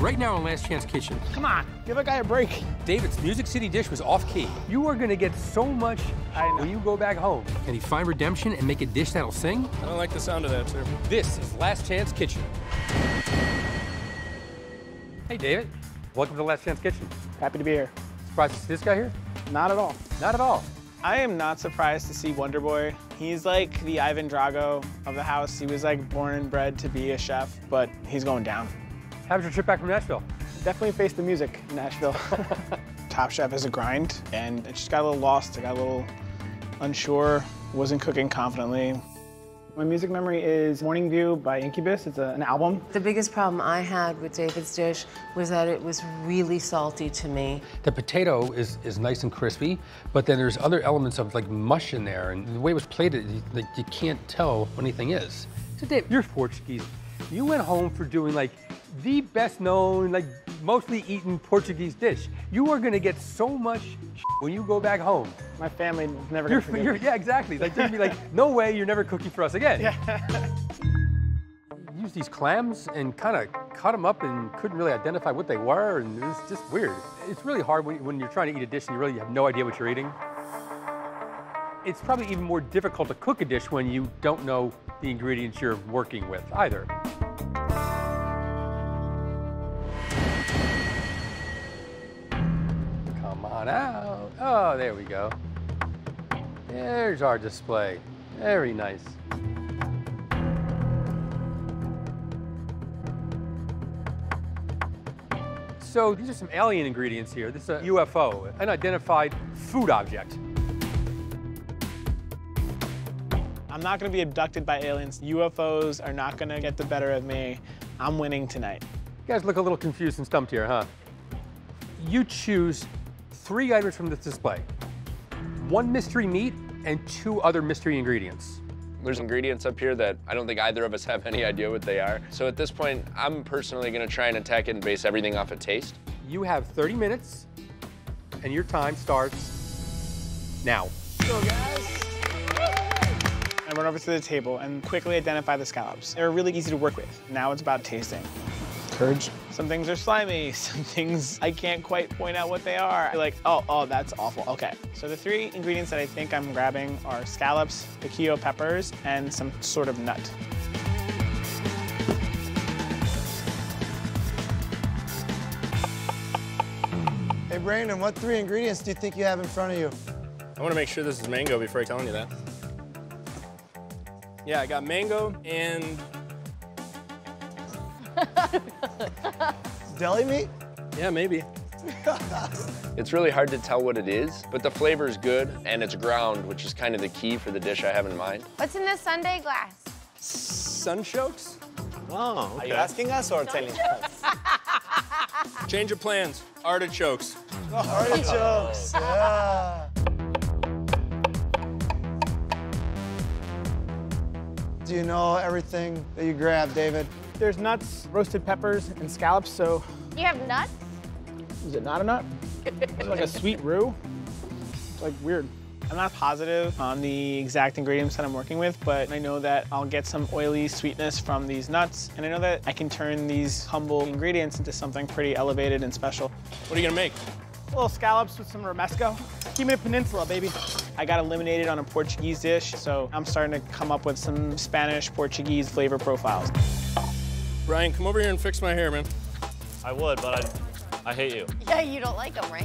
Right now on Last Chance Kitchen. Come on, give a guy a break. David's Music City dish was off key. You are gonna get so much when you go back home. Can he find redemption and make a dish that'll sing? I don't like the sound of that, sir. This is Last Chance Kitchen. Hey, David. Welcome to Last Chance Kitchen. Happy to be here. Surprised to see this guy here? Not at all. Not at all. I am not surprised to see Wonder Boy. He's like the Ivan Drago of the house. He was like born and bred to be a chef, but he's going down. How was your trip back from Nashville? Definitely faced the music in Nashville. Top Chef is a grind, and I just got a little lost. I got a little unsure, wasn't cooking confidently. My music memory is Morning View by Incubus. It's an album. The biggest problem I had with David's dish was that it was really salty to me. The potato is nice and crispy, but then there's other elements of like mush in there, and the way it was plated, you can't tell what anything is. So Dave, you're Portuguese. You went home for doing like the best known, like mostly eaten Portuguese dish. You are gonna get so much when you go back home. My family is never gonna forgive me. Yeah, exactly. Like, they'd be like, no way, you're never cooking for us again. Yeah. Use these clams and kind of cut them up and couldn't really identify what they were, and it was just weird. It's really hard when you're trying to eat a dish and you really have no idea what you're eating. It's probably even more difficult to cook a dish when you don't know the ingredients you're working with either. Come on out. Oh, there we go. There's our display. Very nice. So these are some alien ingredients here. This is a UFO, unidentified food object. I'm not gonna be abducted by aliens. UFOs are not gonna get the better of me. I'm winning tonight. You guys look a little confused and stumped here, huh? You choose 3 items from this display. 1 mystery meat and 2 other mystery ingredients. There's ingredients up here that I don't think either of us have any idea what they are. So at this point, I'm personally gonna try and attack it and base everything off of taste. You have 30 minutes, and your time starts now. Go, guys. I run over to the table and quickly identify the scallops. They're really easy to work with. Now it's about tasting. Courage. Some things are slimy, some things I can't quite point out what they are. Like, oh, that's awful. Okay. So the 3 ingredients that I think I'm grabbing are scallops, piquillo peppers, and some sort of nut. Hey, Brandon, what 3 ingredients do you think you have in front of you? I want to make sure this is mango before telling you that. Yeah, I got mango and... Deli meat? Yeah, maybe. It's really hard to tell what it is, but the flavor is good and it's ground, which is kind of the key for the dish I have in mind. What's in this sundae glass? Sunchokes? Oh, okay. Are you asking us or telling us? Change of plans. Artichokes. Artichokes, yeah. Do you know everything that you grabbed, David? There's nuts, roasted peppers, and scallops, so... You have nuts? Is it not a nut? It's like a sweet roux. It's like weird. I'm not positive on the exact ingredients that I'm working with, but I know that I'll get some oily sweetness from these nuts, and I know that I can turn these humble ingredients into something pretty elevated and special. What are you gonna make? Little scallops with some romesco. Keep it a peninsula, baby. I got eliminated on a Portuguese dish, so I'm starting to come up with some Spanish, Portuguese flavor profiles. Brian, come over here and fix my hair, man. I would, but I hate you. Yeah, you don't like them, right?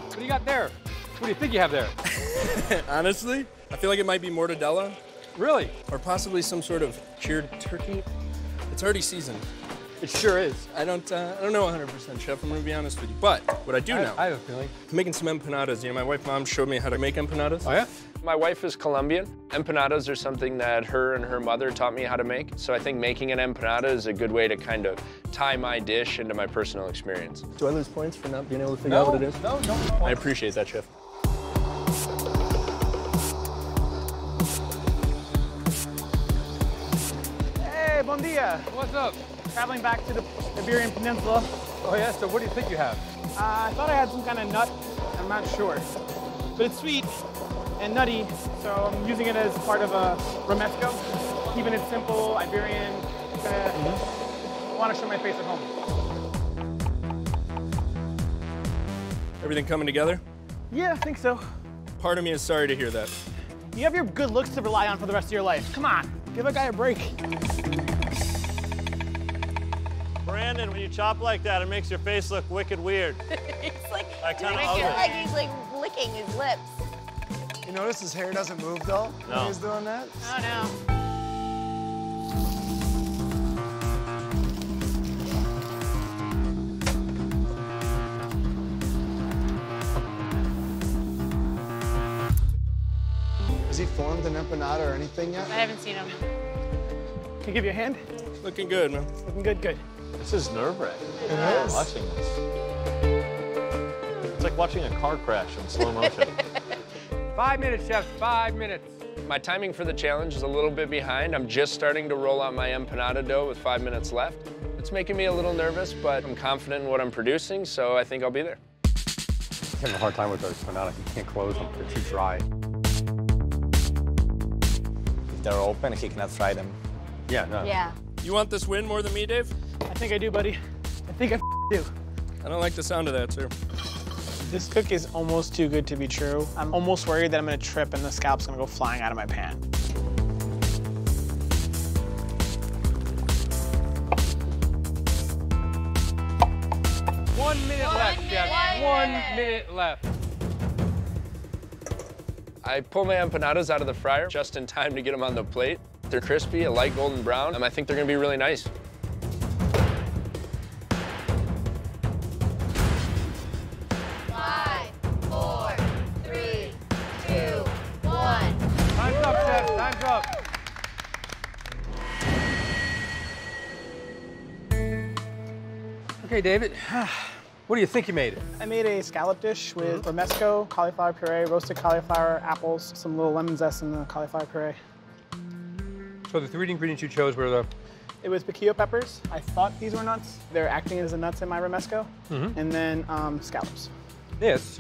What do you got there? What do you think you have there? Honestly, I feel like it might be mortadella. Really? Or possibly some sort of cured turkey. It's already seasoned. It sure is. I don't know 100%, Chef, I'm gonna be honest with you. But what I do know, I have a feeling. I'm making some empanadas. You know, my wife, Mom showed me how to make empanadas. Oh, yeah? My wife is Colombian. Empanadas are something that her and her mother taught me how to make. So I think making an empanada is a good way to kind of tie my dish into my personal experience. Do I lose points for not being able to figure out what it is? No. I appreciate that, Chef. Hey, bon dia. What's up? Traveling back to the Iberian Peninsula. Oh, yeah? So what do you think you have? I thought I had some kind of nut. I'm not sure. but it's sweet and nutty, so I'm using it as part of a romesco. Keeping it simple, Iberian. I want to show my face at home. Everything coming together? Yeah, I think so. Part of me is sorry to hear that. You have your good looks to rely on for the rest of your life. Come on, give a guy a break. Brandon, when you chop like that, it makes your face look wicked weird. It's like, Like it kinda makes ugly. it like he's like licking his lips. You notice his hair doesn't move though No. when he's doing that? Oh no. Has he formed an empanada or anything yet? I haven't seen him. Can I give you a hand? Looking good, man. Looking good, good. This is nerve-wracking. It is. Watching this. It's like watching a car crash in slow motion. 5 minutes, chef, 5 minutes. My timing for the challenge is a little bit behind. I'm just starting to roll out my empanada dough with 5 minutes left. It's making me a little nervous, but I'm confident in what I'm producing, so I think I'll be there. I'm having a hard time with those empanadas. You can't close them, they're too dry. If they're open, he cannot fry them. Yeah, no. Yeah. You want this win more than me, Dave? I think I do, buddy. I think I do. I don't like the sound of that, sir. This cook is almost too good to be true. I'm almost worried that I'm gonna trip and the scallop's gonna go flying out of my pan. One minute left, chef. 1 minute left. I pull my empanadas out of the fryer just in time to get them on the plate. They're crispy, a light golden brown, and I think they're gonna be really nice. Five, four, three, two, one. Time's up, chef, time's up. Okay, David, what do you think you made? I made a scallop dish with romesco, cauliflower puree, roasted cauliflower, apples, some little lemon zest in the cauliflower puree. So the 3 ingredients you chose were the... It was piquillo peppers. I thought these were nuts. They're acting as the nuts in my romesco. And then scallops. This,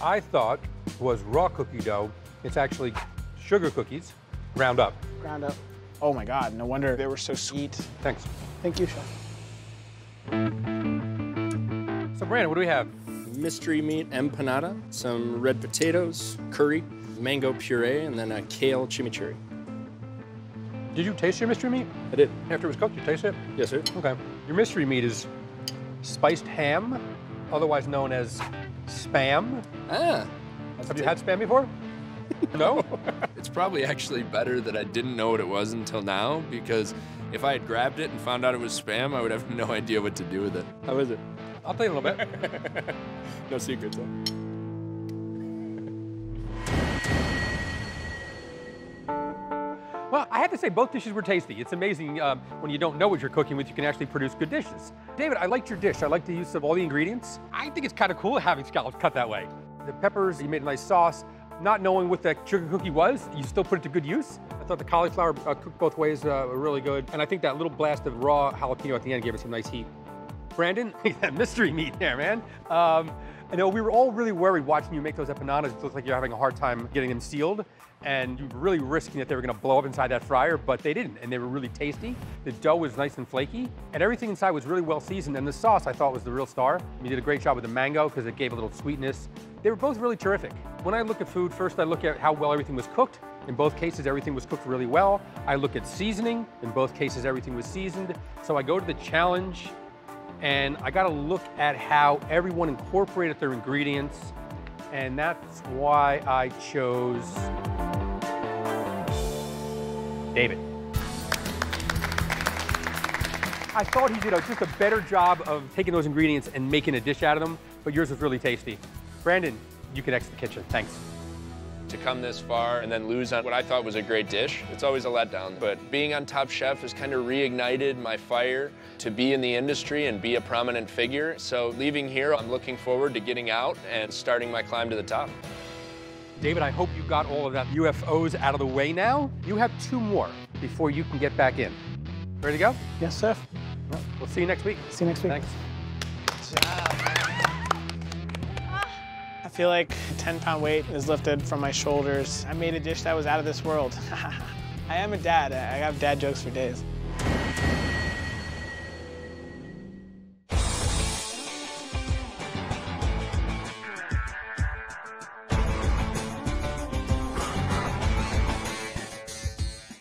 I thought, was raw cookie dough. It's actually sugar cookies, ground up. Ground up. Oh my God, no wonder they were so sweet. Thanks. Thank you, chef. So Brandon, what do we have? Mystery meat empanada, some red potatoes, curry, mango puree, and then a kale chimichurri. Did you taste your mystery meat? I did. After it was cooked, you taste it? Yes, sir. Okay. Your mystery meat is spiced ham, otherwise known as Spam. Ah. Have you had Spam before? No? It's probably actually better that I didn't know what it was until now, because if I had grabbed it and found out it was Spam, I would have no idea what to do with it. How is it? I'll tell you a little bit. No secrets, though. Well, I have to say both dishes were tasty. It's amazing when you don't know what you're cooking with, you can actually produce good dishes. David, I liked your dish. I liked the use of all the ingredients. I think it's kind of cool having scallops cut that way. The peppers, you made a nice sauce. Not knowing what the sugar cookie was, you still put it to good use. I thought the cauliflower cooked both ways were really good. And I think that little blast of raw jalapeno at the end gave it some nice heat. Brandon, that mystery meat there, man. I know we were all really worried watching you make those empanadas. It looked like you're having a hard time getting them sealed. And you were really risking that they were gonna blow up inside that fryer, but they didn't, and they were really tasty. The dough was nice and flaky, and everything inside was really well seasoned, and the sauce I thought was the real star. You did a great job with the mango, because it gave a little sweetness. They were both really terrific. When I look at food, first I look at how well everything was cooked. In both cases, everything was cooked really well. I look at seasoning. In both cases, everything was seasoned. So I go to the challenge, and I gotta look at how everyone incorporated their ingredients, and that's why I chose David. I thought he did just a better job of taking those ingredients and making a dish out of them, but yours was really tasty. Brandon, you can exit the kitchen. Thanks. To come this far and then lose on what I thought was a great dish, it's always a letdown. But being on Top Chef has kind of reignited my fire to be in the industry and be a prominent figure. So leaving here, I'm looking forward to getting out and starting my climb to the top. David, I hope you got all of that UFOs out of the way now. You have 2 more before you can get back in. Ready to go? Yes, chef. Well, we'll see you next week. See you next week. Thanks. I feel like a 10-pound weight is lifted from my shoulders. I made a dish that was out of this world. I am a dad. I have dad jokes for days.